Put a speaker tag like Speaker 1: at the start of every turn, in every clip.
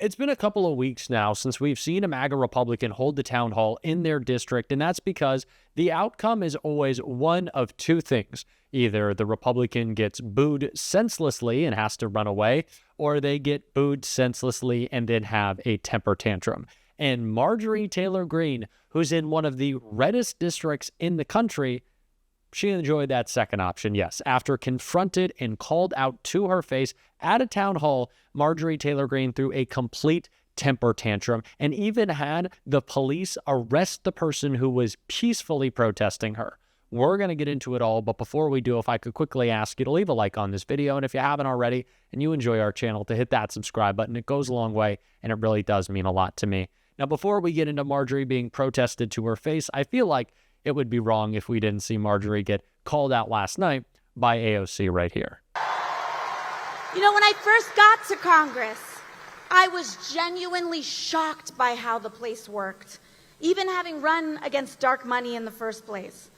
Speaker 1: It's been a couple of weeks now since we've seen a MAGA Republican hold the town hall in their district, and that's because the outcome is always one of two things. Either the Republican gets booed senselessly and has to run away, or they get booed senselessly and then have a temper tantrum. And Marjorie Taylor Green, who's in one of the reddest districts in the country, she enjoyed that second option, yes. After confronted and called out to her face at a town hall, Marjorie Taylor Green threw a complete temper tantrum and even had the police arrest the person who was peacefully protesting her. We're going to get into it all, but before we do, if I could quickly ask you to leave a like on this video, and if you haven't already and you enjoy our channel, to hit that subscribe button. It goes a long way, and it really does mean a lot to me. Now, before we get into Marjorie being protested to her face, I feel like it would be wrong if we didn't see Marjorie get called out last night by AOC right here.
Speaker 2: You know, when I first got to Congress, I was genuinely shocked by how the place worked, even having run against dark money in the first place.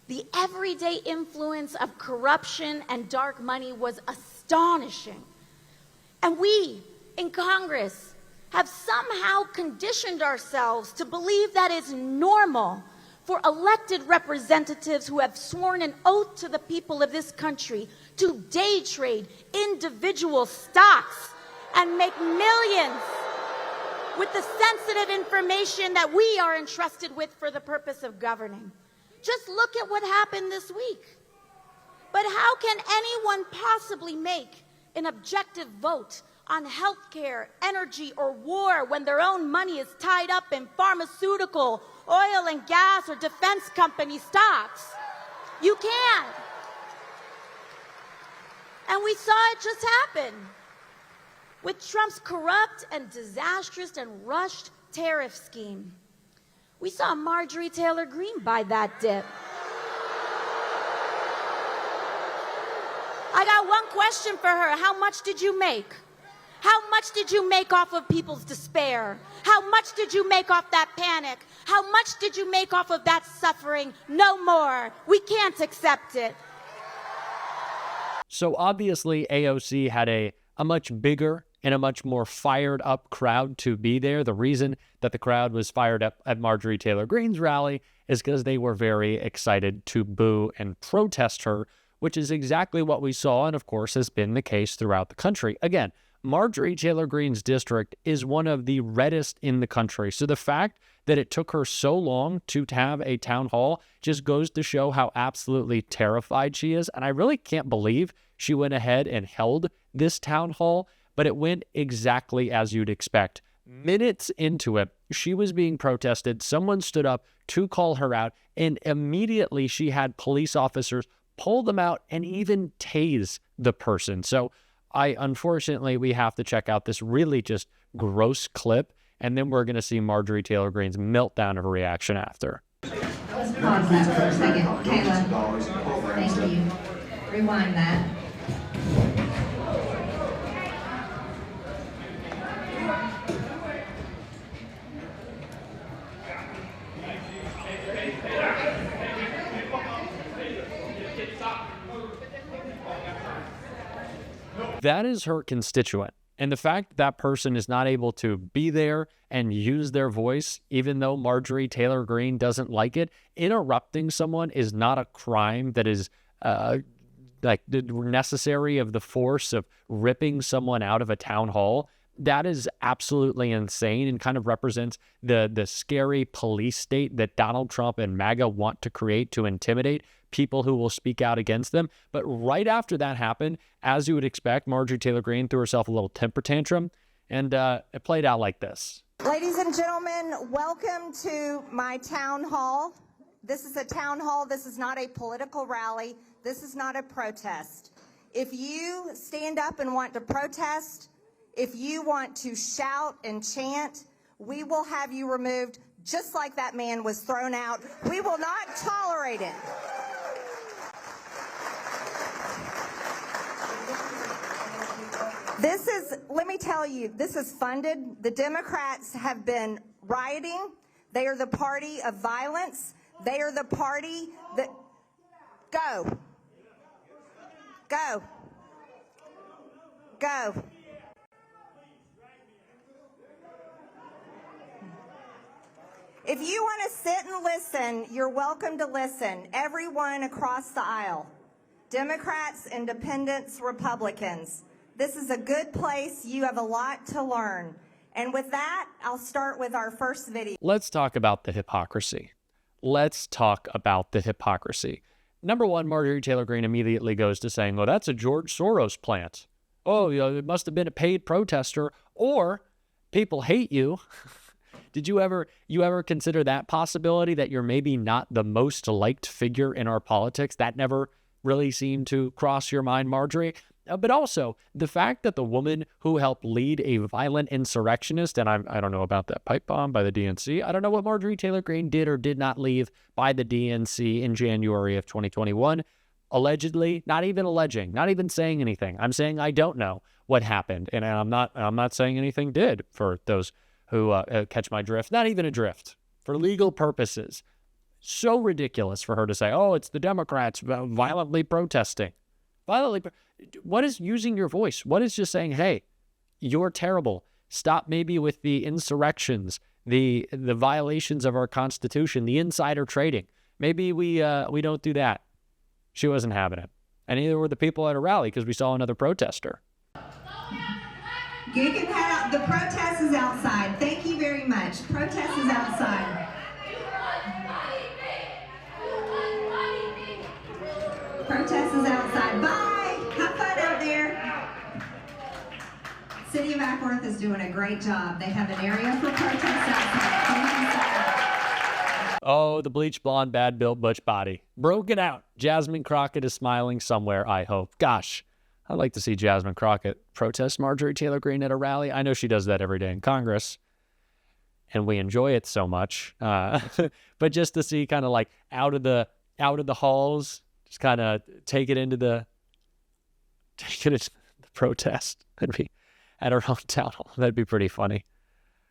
Speaker 2: The everyday influence of corruption and dark money was astonishing. And we, in Congress, have somehow conditioned ourselves to believe that it's normal for elected representatives who have sworn an oath to the people of this country to day trade individual stocks and make millions with the sensitive information that we are entrusted with for the purpose of governing. Just look at what happened this week. But how can anyone possibly make an objective vote on healthcare, energy, or war when their own money is tied up in pharmaceutical, oil and gas, or defense company stocks? You can't. And we saw it just happen with Trump's corrupt and disastrous and rushed tariff scheme. We saw Marjorie Taylor Green buy that dip. I got one question for her. How much did you make? How much did you make off of people's despair? How much did you make off that panic? How much did you make off of that suffering? No more. We can't accept it.
Speaker 1: So obviously AOC had a much bigger and a much more fired up crowd to be there. The reason that the crowd was fired up at Marjorie Taylor Greene's rally is because they were very excited to boo and protest her, which is exactly what we saw and of course has been the case throughout the country. Again, Marjorie Taylor Greene's district is one of the reddest in the country. So the fact that it took her so long to have a town hall just goes to show how absolutely terrified she is. And I really can't believe she went ahead and held this town hall, but it went exactly as you'd expect. Minutes into it, she was being protested. Someone stood up to call her out, and immediately she had police officers pull them out and even tase the person. So unfortunately, we have to check out this really just gross clip, and then we're going to see Marjorie Taylor Greene's meltdown of a reaction after.
Speaker 3: Let's pause that for a second. Kayla, thank you. Rewind that.
Speaker 1: That is her constituent. And the fact that person is not able to be there and use their voice, even though Marjorie Taylor Greene doesn't like it, interrupting someone is not a crime that is like necessary of the force of ripping someone out of a town hall. That is absolutely insane and kind of represents the scary police state that Donald Trump and MAGA want to create to intimidate people who will speak out against them. But right after that happened, as you would expect, Marjorie Taylor Greene threw herself a little temper tantrum, and it played out like this.
Speaker 4: Ladies and gentlemen, welcome to my town hall. This is a town hall. This is not a political rally. This is not a protest. If you stand up and want to protest, if you want to shout and chant, we will have you removed just like that man was thrown out. We will not tolerate it. This is, let me tell you, this is funded. The Democrats have been rioting. They are the party of violence. They are the party that, go. Go. Go. If you want to sit and listen, you're welcome to listen. Everyone across the aisle. Democrats, Independents, Republicans. This is a good place. You have a lot to learn. And with that, I'll start with our first video.
Speaker 1: Let's talk about the hypocrisy. Let's talk about the hypocrisy. Number one, Marjorie Taylor Green immediately goes to saying, oh, that's a George Soros plant. Oh, it must have been a paid protester, or people hate you. Did you ever consider that possibility, that you're maybe not the most liked figure in our politics? That never really seemed to cross your mind, Marjorie. But also the fact that the woman who helped lead a violent insurrectionist, and I don't know about that pipe bomb by the DNC. I don't know what Marjorie Taylor Green did or did not leave by the DNC in January of 2021. Allegedly, not even alleging, not even saying anything. I'm saying I don't know what happened, and I'm not saying anything did, for those who catch my drift. Not even a drift, for legal purposes. So ridiculous for her to say, oh, it's the Democrats violently protesting. What is using your voice? What is just saying, hey, you're terrible. Stop maybe with the insurrections, the violations of our Constitution, the insider trading. Maybe we don't do that. She wasn't having it. And neither were the people at a rally, because we saw another protester.
Speaker 4: You can head out. The protest is outside. Thank you very much. Protest is outside. Protest is outside. Bye. Have fun out there. City of Ackworth is doing a great job. They have an area for protest outside. Thank you so much.
Speaker 1: Oh, the bleach blonde, bad built butch body. Broken out. Jasmine Crockett is smiling somewhere, I hope. Gosh, I'd like to see Jasmine Crockett protest Marjorie Taylor Green at a rally. I know she does that every day in Congress, and we enjoy it so much. But just to see kind of like out of the halls, just kind of take it into the protest. That'd be at her own town hall. That'd be pretty funny.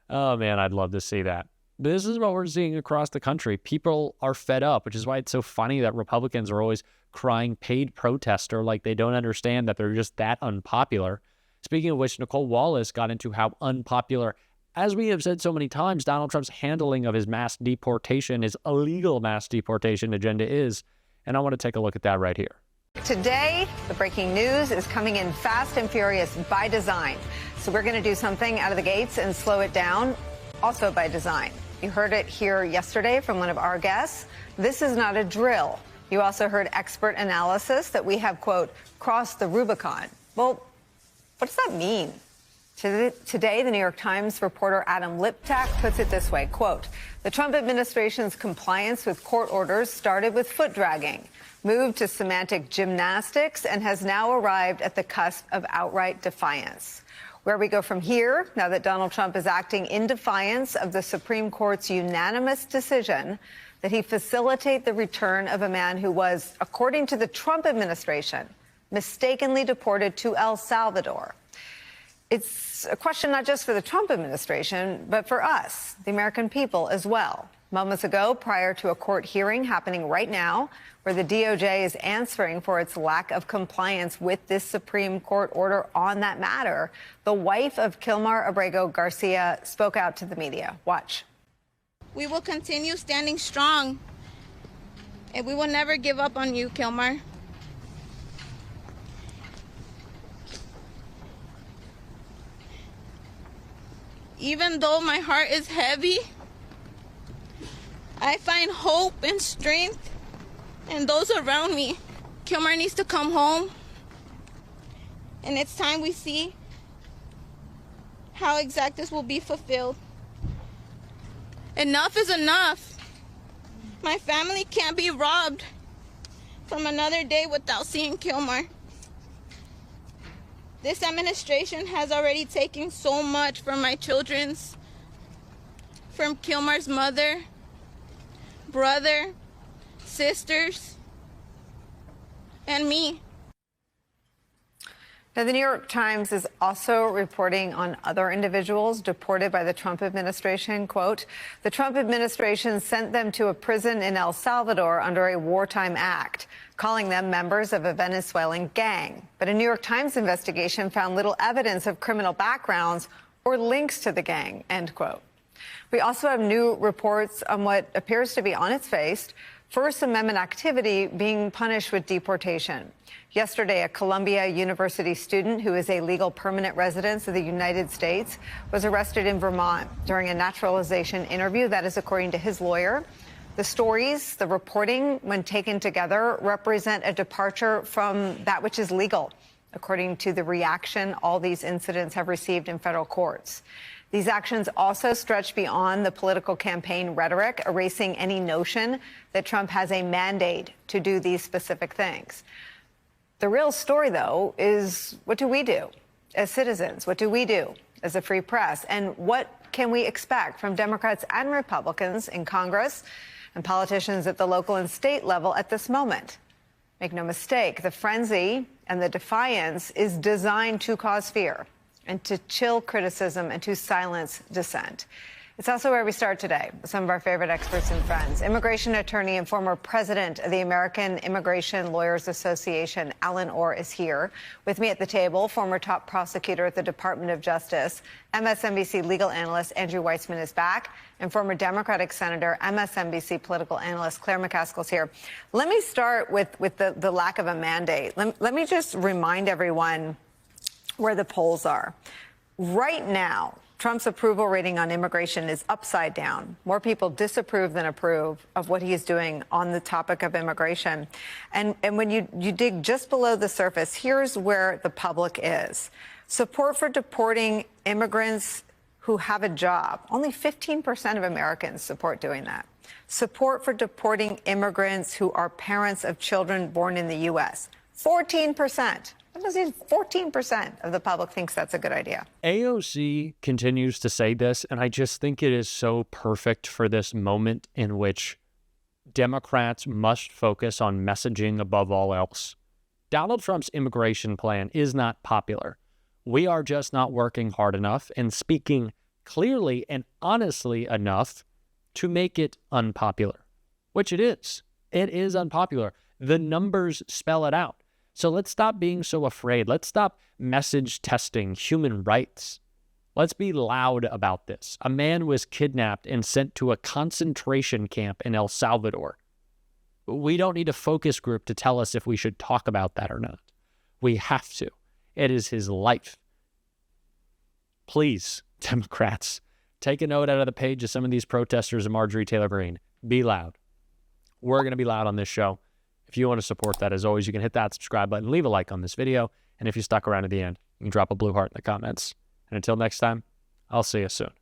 Speaker 1: Oh man, I'd love to see that. This is what we're seeing across the country. People are fed up, which is why it's so funny that Republicans are always crying paid protester, like they don't understand that they're just that unpopular. Speaking of which, Nicole Wallace got into how unpopular, as we have said so many times, Donald Trump's handling of his mass deportation, his illegal mass deportation agenda is. And I want to take a look at that right here.
Speaker 5: Today, the breaking news is coming in fast and furious by design. So we're going to do something out of the gates and slow it down, also by design. You heard it here yesterday from one of our guests. This is not a drill. You also heard expert analysis that we have, quote, crossed the Rubicon. Well, what does that mean? Today, the New York Times reporter Adam Liptak puts it this way, quote, the Trump administration's compliance with court orders started with foot dragging, moved to semantic gymnastics, and has now arrived at the cusp of outright defiance. Where we go from here, now that Donald Trump is acting in defiance of the Supreme Court's unanimous decision that he facilitate the return of a man who was, according to the Trump administration, mistakenly deported to El Salvador. It's a question not just for the Trump administration, but for us, the American people, as well. Moments ago, prior to a court hearing happening right now, where the DOJ is answering for its lack of compliance with this Supreme Court order on that matter, the wife of Kilmar Abrego Garcia spoke out to the media. Watch.
Speaker 6: We will continue standing strong, and we will never give up on you, Kilmar. Even though my heart is heavy, I find hope and strength in those around me. Kilmar needs to come home, and it's time we see how exact this will be fulfilled. Enough is enough. My family can't be robbed from another day without seeing Kilmar. This administration has already taken so much from my children's, from Kilmar's mother, brother, sisters, and me.
Speaker 5: Now, the New York Times is also reporting on other individuals deported by the Trump administration. Quote, the Trump administration sent them to a prison in El Salvador under a wartime act, calling them members of a Venezuelan gang. But a New York Times investigation found little evidence of criminal backgrounds or links to the gang, end quote. We also have new reports on what appears to be, on its face, First Amendment activity being punished with deportation. Yesterday, a Columbia University student who is a legal permanent resident of the United States was arrested in Vermont during a naturalization interview. That is according to his lawyer. The stories, the reporting, when taken together, represent a departure from that which is legal, according to the reaction all these incidents have received in federal courts. These actions also stretch beyond the political campaign rhetoric, erasing any notion that Trump has a mandate to do these specific things. The real story, though, is what do we do as citizens? What do we do as a free press? And what can we expect from Democrats and Republicans in Congress and politicians at the local and state level at this moment? Make no mistake, the frenzy and the defiance is designed to cause fear and to chill criticism and to silence dissent. It's also where we start today with some of our favorite experts and friends. Immigration attorney and former president of the American Immigration Lawyers Association, Alan Orr, is here. With me at the table, former top prosecutor at the Department of Justice, MSNBC legal analyst Andrew Weissman is back, and former Democratic Senator, MSNBC political analyst Claire McCaskill is here. Let me start with the lack of a mandate. Let me just remind everyone where the polls are. Right now, Trump's approval rating on immigration is upside down. More people disapprove than approve of what he is doing on the topic of immigration. And when you dig just below the surface, here's where the public is. Support for deporting immigrants who have a job. Only 15% of Americans support doing that. Support for deporting immigrants who are parents of children born in the U.S. 14%. That does 14% of the public thinks that's a good idea.
Speaker 1: AOC continues to say this, and I just think it is so perfect for this moment in which Democrats must focus on messaging above all else. Donald Trump's immigration plan is not popular. We are just not working hard enough and speaking clearly and honestly enough to make it unpopular, which it is. It is unpopular. The numbers spell it out. So let's stop being so afraid. Let's stop message testing human rights. Let's be loud about this. A man was kidnapped and sent to a concentration camp in El Salvador. We don't need a focus group to tell us if we should talk about that or not. We have to. It is his life. Please, Democrats, take a note out of the page of some of these protesters and Marjorie Taylor Green. Be loud. We're going to be loud on this show. If you want to support that, as always, you can hit that subscribe button, leave a like on this video, and if you stuck around to the end, you can drop a blue heart in the comments. And until next time, I'll see you soon.